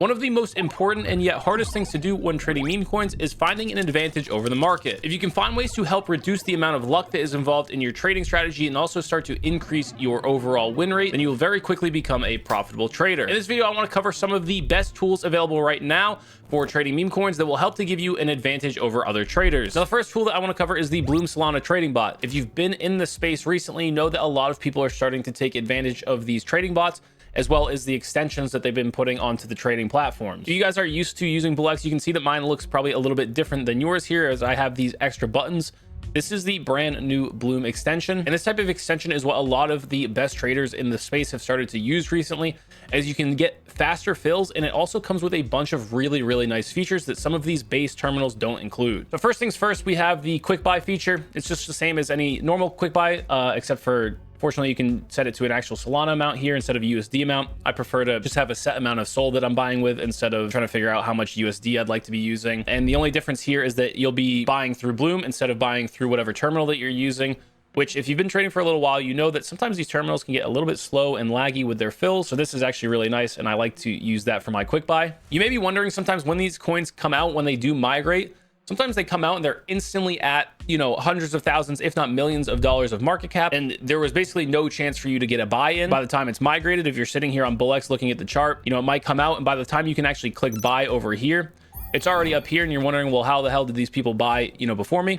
One of the most important and yet hardest things to do when trading meme coins is finding an advantage over the market. If you can find ways to help reduce the amount of luck that is involved in your trading strategy and also start to increase your overall win rate, then you will very quickly become a profitable trader. In this video, I want to cover some of the best tools available right now for trading meme coins that will help to give you an advantage over other traders. Now, the first tool that I want to cover is the BULLX Solana trading bot. If you've been in the space recently, you know that a lot of people are starting to take advantage of these trading bots, as well as the extensions that they've been putting onto the trading platforms. If you guys are used to using BULLX, you can see that mine looks probably a little bit different than yours here, as I have these extra buttons. This is the brand new Bloom extension, and this type of extension is what a lot of the best traders in the space have started to use recently, as you can get faster fills, and it also comes with a bunch of really nice features that some of these base terminals don't include. So first things first, we have the quick buy feature. It's just the same as any normal quick buy, except for fortunately, you can set it to an actual Solana amount here instead of a USD amount. I prefer to just have a set amount of SOL that I'm buying with instead of trying to figure out how much USD I'd like to be using. And the only difference here is that you'll be buying through Bloom instead of buying through whatever terminal that you're using, which if you've been trading for a little while, you know that sometimes these terminals can get a little bit slow and laggy with their fills. So this is actually really nice, and I like to use that for my quick buy. You may be wondering sometimes when these coins come out, when they do migrate, sometimes they come out and they're instantly at, you know, hundreds of thousands, if not millions of dollars of market cap. And there was basically no chance for you to get a buy-in by the time it's migrated. If you're sitting here on BULLX looking at the chart, you know, it might come out, and by the time you can actually click buy over here, it's already up here, and you're wondering, well, how the hell did these people buy, you know, before me?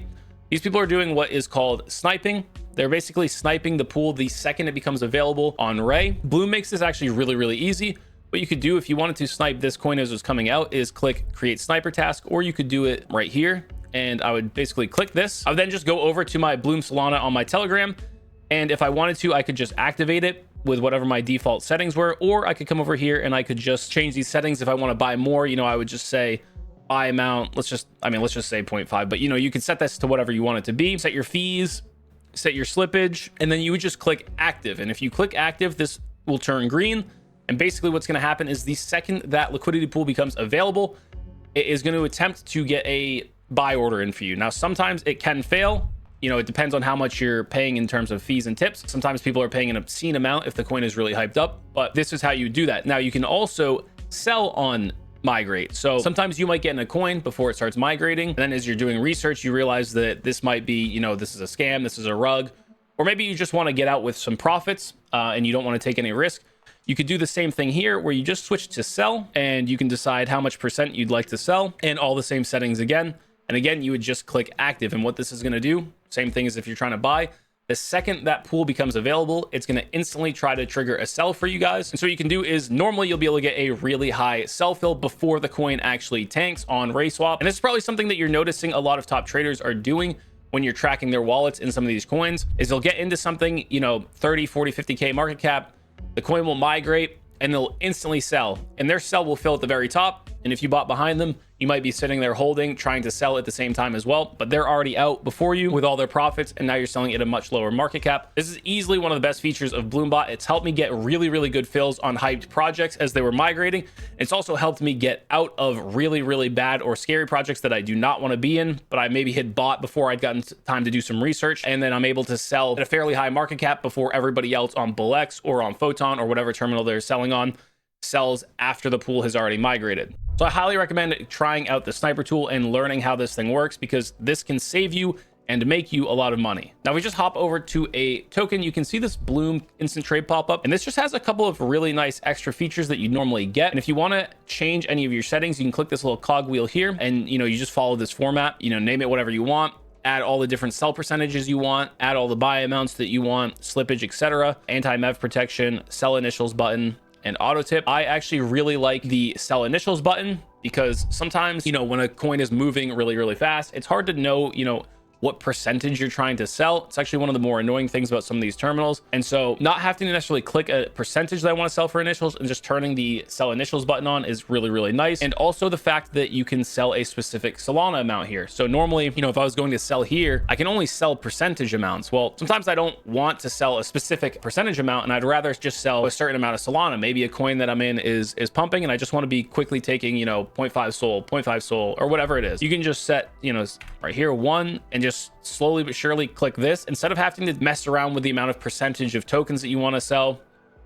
These people are doing what is called sniping. They're basically sniping the pool the second it becomes available on Ray. Bloom makes this actually really easy. What you could do if you wanted to snipe this coin as it's coming out is click create sniper task, or you could do it right here. And I would basically click this. I would then just go over to my Bloom Solana on my Telegram. And if I wanted to, I could just activate it with whatever my default settings were, or I could come over here and I could just change these settings. If I want to buy more, you know, I would just say buy amount. Let's just say 0.5, but you know, you could set this to whatever you want it to be, set your fees, set your slippage, and then you would just click active. And if you click active, this will turn green. And basically what's going to happen is the second that liquidity pool becomes available, it is going to attempt to get a buy order in for you. Now, sometimes it can fail. You know, it depends on how much you're paying in terms of fees and tips. Sometimes people are paying an obscene amount if the coin is really hyped up, but this is how you do that. Now, you can also sell on migrate. So sometimes you might get in a coin before it starts migrating. And then as you're doing research, you realize that this might be, you know, this is a scam, this is a rug, or maybe you just want to get out with some profits and you don't want to take any risk. You could do the same thing here where you just switch to sell, and you can decide how much percent you'd like to sell, and all the same settings again. And again, you would just click active. And what this is going to do, same thing as if you're trying to buy, the second that pool becomes available, it's going to instantly try to trigger a sell for you guys. And so what you can do is normally you'll be able to get a really high sell fill before the coin actually tanks on RaySwap. And this is probably something that you're noticing a lot of top traders are doing when you're tracking their wallets in some of these coins, is they'll get into something, you know, 30, 40, 50K market cap. The coin will migrate and they'll instantly sell, and their sell will fill at the very top. And if you bought behind them, you might be sitting there holding, trying to sell at the same time as well, but they're already out before you with all their profits, and now you're selling at a much lower market cap. This is easily one of the best features of Bloombot. It's helped me get really good fills on hyped projects as they were migrating. It's also helped me get out of really bad or scary projects that I do not want to be in, but I maybe had bought before I'd gotten time to do some research, and then I'm able to sell at a fairly high market cap before everybody else on BULLX or on Photon or whatever terminal they're selling on sells after the pool has already migrated. So I highly recommend trying out the sniper tool and learning how this thing works, because this can save you and make you a lot of money. Now we just hop over to a token. You can see this Bloom instant trade pop up, and this just has a couple of really nice extra features that you normally get. And if you want to change any of your settings, you can click this little cog wheel here, and you know, you just follow this format, you know, name it whatever you want, add all the different sell percentages you want, add all the buy amounts that you want, slippage, etc., anti-mev protection, sell initials button, and auto tip. I actually really like the sell initials button, because sometimes, you know, when a coin is moving really fast, it's hard to know, you know, what percentage you're trying to sell. It's actually one of the more annoying things about some of these terminals. And so not having to necessarily click a percentage that I want to sell for initials and just turning the sell initials button on is really nice. And also the fact that you can sell a specific Solana amount here. So normally, you know, if I was going to sell here, I can only sell percentage amounts. Well, sometimes I don't want to sell a specific percentage amount, and I'd rather just sell a certain amount of Solana. Maybe a coin that I'm in is pumping, and I just want to be quickly taking, you know, 0.5 SOL, 0.5 SOL, or whatever it is. You can just set, you know, right here, 1, and just slowly but surely click this instead of having to mess around with the amount of percentage of tokens that you want to sell.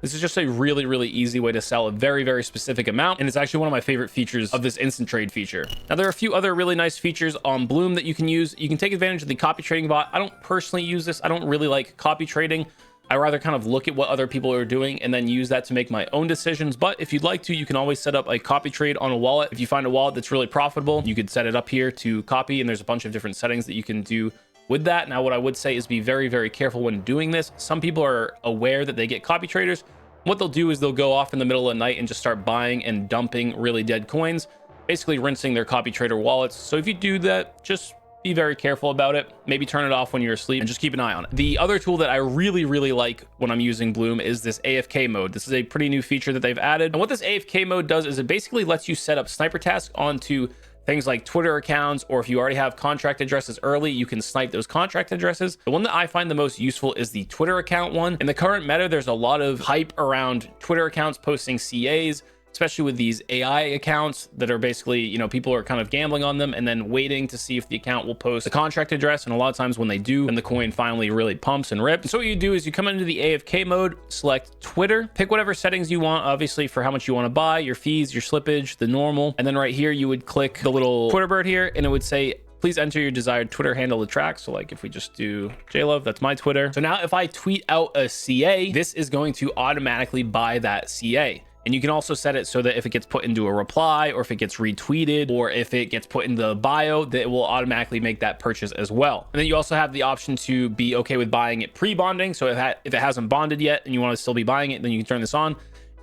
This is just a really, really easy way to sell a very, very specific amount. And it's actually one of my favorite features of this instant trade feature. Now, there are a few other really nice features on Bloom that you can use. You can take advantage of the copy trading bot. I don't personally use this. I don't really like copy trading. I rather kind of look at what other people are doing and then use that to make my own decisions. But if you'd like to, you can always set up a copy trade on a wallet. If you find a wallet that's really profitable, you could set it up here to copy, and there's a bunch of different settings that you can do with that. Now, what I would say is be very, very careful when doing this. Some people are aware that they get copy traders. What they'll do is they'll go off in the middle of the night and just start buying and dumping really dead coins, basically rinsing their copy trader wallets. So if you do that, just be very careful about it. Maybe turn it off when you're asleep and just keep an eye on it. The other tool that I really, really like when I'm using Bloom is this AFK mode. This is a pretty new feature that they've added. And what this AFK mode does is it basically lets you set up sniper tasks onto things like Twitter accounts, or if you already have contract addresses early, you can snipe those contract addresses. The one that I find the most useful is the Twitter account one. In the current meta, there's a lot of hype around Twitter accounts posting CAs, especially with these AI accounts that are basically, you know, people are kind of gambling on them and then waiting to see if the account will post the contract address. And a lot of times when they do, and the coin finally really pumps and rips. And so what you do is you come into the AFK mode, select Twitter, pick whatever settings you want, obviously for how much you want to buy, your fees, your slippage, the normal. And then right here, you would click the little Twitter bird here and it would say, please enter your desired Twitter handle to track. So like if we just do JLove, that's my Twitter. So now if I tweet out a CA, this is going to automatically buy that CA. And you can also set it so that if it gets put into a reply, or if it gets retweeted, or if it gets put in the bio, that it will automatically make that purchase as well. And then you also have the option to be okay with buying it pre-bonding. So if it hasn't bonded yet and you want to still be buying it, then you can turn this on.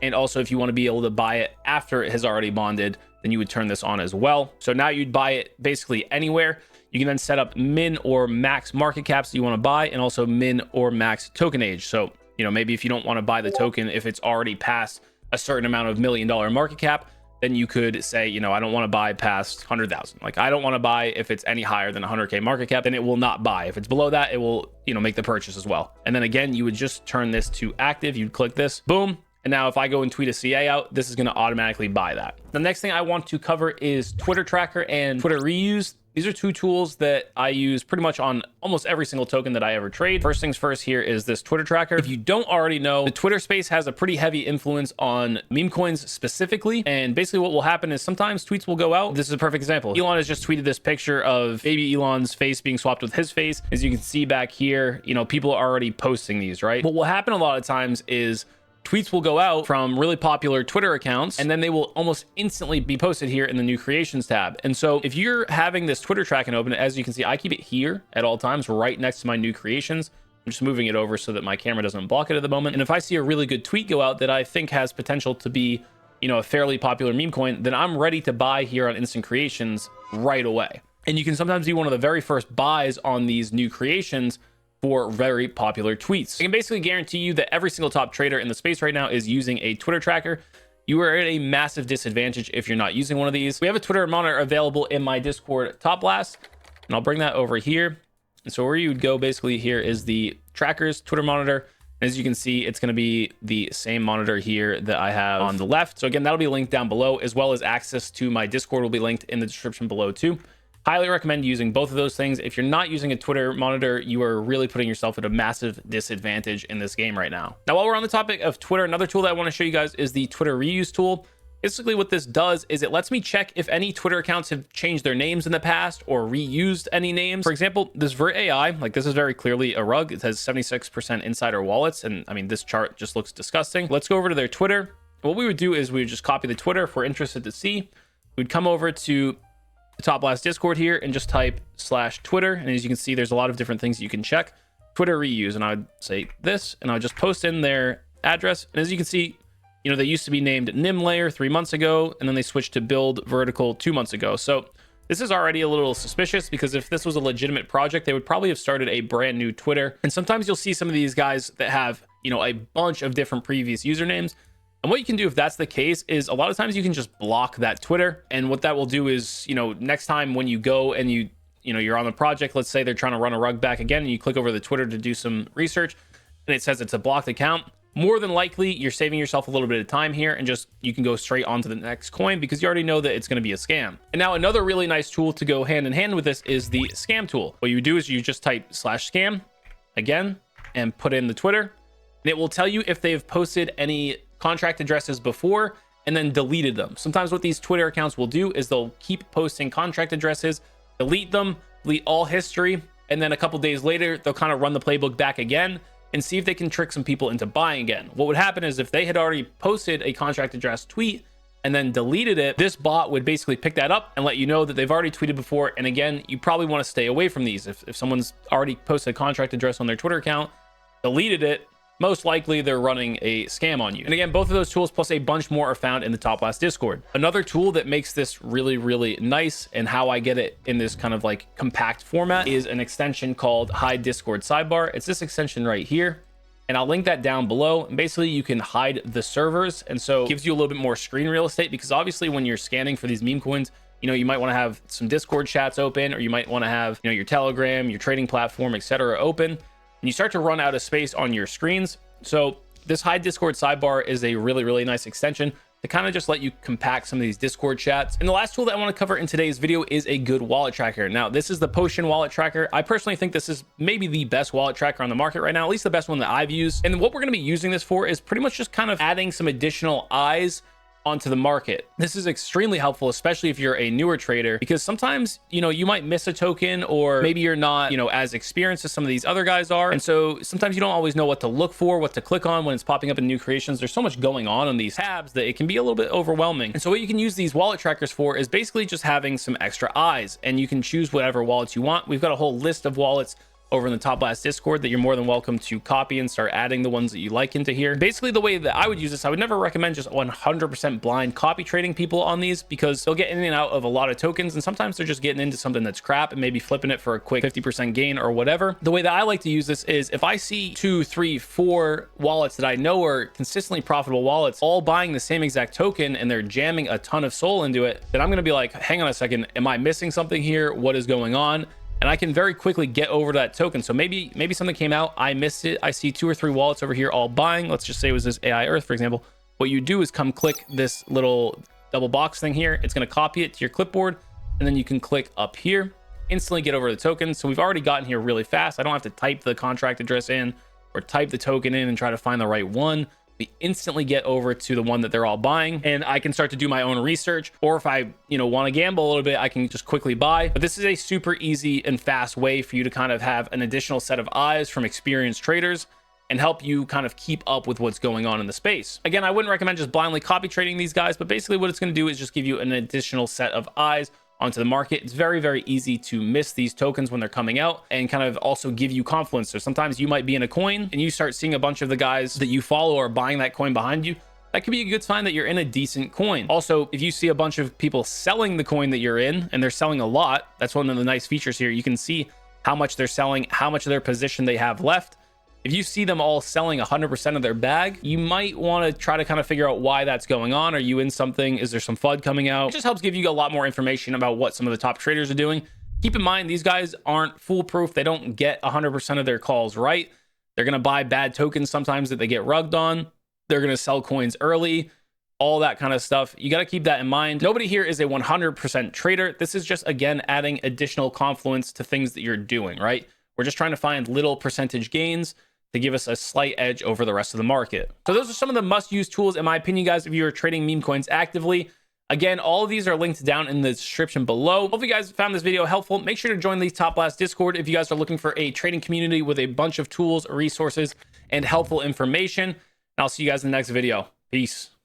And also if you want to be able to buy it after it has already bonded, then you would turn this on as well. So now you'd buy it basically anywhere. You can then set up min or max market caps that you want to buy, and also min or max token age. So, you know, maybe if you don't want to buy the token, if it's already past a certain amount of $1 million market cap, then you could say, you know, I don't want to buy past 100,000. Like I don't want to buy if it's any higher than 100K market cap, then it will not buy. If it's below that, it will, you know, make the purchase as well. And then again, you would just turn this to active. You'd click this, boom. And now if I go and tweet a CA out, this is going to automatically buy that. The next thing I want to cover is Twitter Tracker and Twitter Reuse. These are two tools that I use pretty much on almost every single token that I ever trade. First things first, here is this Twitter Tracker. If you don't already know, the Twitter space has a pretty heavy influence on meme coins specifically. And basically what will happen is sometimes tweets will go out. This is a perfect example. Elon has just tweeted this picture of baby Elon's face being swapped with his face. As you can see back here, you know, people are already posting these, right? What will happen a lot of times is tweets will go out from really popular Twitter accounts, and then they will almost instantly be posted here in the new creations tab. And so if you're having this Twitter tracking open, as you can see, I keep it here at all times, right next to my new creations. I'm just moving it over so that my camera doesn't block it at the moment. And if I see a really good tweet go out that I think has potential to be, you know, a fairly popular meme coin, then I'm ready to buy here on instant creations right away. And you can sometimes be one of the very first buys on these new creations for very popular tweets. I can basically guarantee you that every single top trader in the space right now is using a Twitter tracker. You are at a massive disadvantage if you're not using one of these. We have a Twitter monitor available in my Discord top blast, and I'll bring that over here. And so where you would go basically here is the trackers Twitter monitor. As you can see, it's going to be the same monitor here that I have on the left. So again, that'll be linked down below, as well as access to my Discord will be linked in the description below too. Highly recommend using both of those things. If you're not using a Twitter monitor, you are really putting yourself at a massive disadvantage in this game right now. Now, while we're on the topic of Twitter, another tool that I want to show you guys is the Twitter Reuse tool. Basically what this does is it lets me check if any Twitter accounts have changed their names in the past or reused any names. For example, this Vert AI, like this is very clearly a rug. It has 76% insider wallets. And I mean, this chart just looks disgusting. Let's go over to their Twitter. What we would do is we would just copy the Twitter if we're interested to see. We'd come over to the Top Blast Discord here and just type /Twitter. And as you can see, there's a lot of different things you can check. Twitter Reuse. And I would say this, and I would just post in their address. And as you can see, you know, they used to be named Nim Layer 3 months ago, and then they switched to Build Vertical 2 months ago. So this is already a little suspicious, because if this was a legitimate project, they would probably have started a brand new Twitter. And sometimes you'll see some of these guys that have, you know, a bunch of different previous usernames. And what you can do if that's the case is a lot of times you can just block that Twitter. And what that will do is, you know, next time when you go and you're on the project, let's say they're trying to run a rug back again, and you click over the Twitter to do some research and it says it's a blocked account, more than likely you're saving yourself a little bit of time here, and just you can go straight onto the next coin because you already know that it's going to be a scam. And now another really nice tool to go hand in hand with this is the scam tool. What you do is you just type /scam again and put in the Twitter. and it will tell you if they've posted any contract addresses before and then deleted them. Sometimes what these Twitter accounts will do is they'll keep posting contract addresses, delete them, delete all history, and then a couple days later, they'll kind of run the playbook back again and see if they can trick some people into buying again. What would happen is if they had already posted a contract address tweet and then deleted it, this bot would basically pick that up and let you know that they've already tweeted before. And again, you probably want to stay away from these. If someone's already posted a contract address on their Twitter account, deleted it, most likely they're running a scam on you. And again, both of those tools plus a bunch more are found in the Top Blast Discord. Another tool that makes this really, really nice and how I get it in this kind of like compact format is an extension called Hide Discord Sidebar. It's this extension right here, and I'll link that down below. And basically you can hide the servers, and so it gives you a little bit more screen real estate, because obviously when you're scanning for these meme coins, you know, you might want to have some Discord chats open, or you might want to have, you know, your Telegram, your trading platform, etc. open, and you start to run out of space on your screens. So this Hide Discord Sidebar is a really, really nice extension to kind of just let you compact some of these Discord chats. And the last tool that I want to cover in today's video is a good wallet tracker. Now, this is the Potion wallet tracker. I personally think this is maybe the best wallet tracker on the market right now, at least the best one that I've used. And what we're going to be using this for is pretty much just kind of adding some additional eyes onto the market. This is extremely helpful, especially if you're a newer trader, because sometimes, you know, you might miss a token, or maybe you're not, you know, as experienced as some of these other guys are. And so sometimes you don't always know what to look for, what to click on when it's popping up in new creations. There's so much going on these tabs that it can be a little bit overwhelming. And so what you can use these wallet trackers for is basically just having some extra eyes, and you can choose whatever wallets you want. We've got a whole list of wallets over in the Top Blast Discord that you're more than welcome to copy and start adding the ones that you like into here. Basically, the way that I would use this, I would never recommend just 100% blind copy trading people on these, because they'll get in and out of a lot of tokens, and sometimes they're just getting into something that's crap and maybe flipping it for a quick 50% gain or whatever. The way that I like to use this is if I see 2, 3, 4 wallets that I know are consistently profitable wallets, all buying the same exact token, and they're jamming a ton of SOL into it, then I'm going to be like, hang on a second, am I missing something here? What is going on? And I can very quickly get over to that token. So maybe something came out, I missed it. I see 2 or 3 wallets over here all buying. Let's just say it was this AI Earth, for example. What you do is come click this little double box thing here. It's going to copy it to your clipboard, and then you can click up here, instantly get over the token. So we've already gotten here really fast. I don't have to type the contract address in or type the token in and try to find the right one. We instantly get over to the one that they're all buying, and I can start to do my own research, or if I, you know, want to gamble a little bit, I can just quickly buy. But this is a super easy and fast way for you to kind of have an additional set of eyes from experienced traders and help you kind of keep up with what's going on in the space. Again, I wouldn't recommend just blindly copy trading these guys, but basically what it's going to do is just give you an additional set of eyes onto the market. It's very, very easy to miss these tokens when they're coming out, and kind of also give you confluence. So sometimes you might be in a coin and you start seeing a bunch of the guys that you follow are buying that coin behind you. That could be a good sign that you're in a decent coin. Also, if you see a bunch of people selling the coin that you're in, and they're selling a lot, that's one of the nice features here. You can see how much they're selling, how much of their position they have left. If you see them all selling 100% of their bag, you might want to try to kind of figure out why that's going on. Are you in something? Is there some FUD coming out? It just helps give you a lot more information about what some of the top traders are doing. Keep in mind, these guys aren't foolproof. They don't get 100% of their calls right. They're going to buy bad tokens sometimes that they get rugged on. They're going to sell coins early, all that kind of stuff. You got to keep that in mind. Nobody here is a 100% trader. This is just, again, adding additional confluence to things that you're doing, right? We're just trying to find little percentage gains to give us a slight edge over the rest of the market. So those are some of the must-use tools, in my opinion, guys, if you're trading meme coins actively. Again, all of these are linked down in the description below. Hope you guys found this video helpful. Make sure to join the Top Blast Discord if you guys are looking for a trading community with a bunch of tools, resources, and helpful information. And I'll see you guys in the next video. Peace.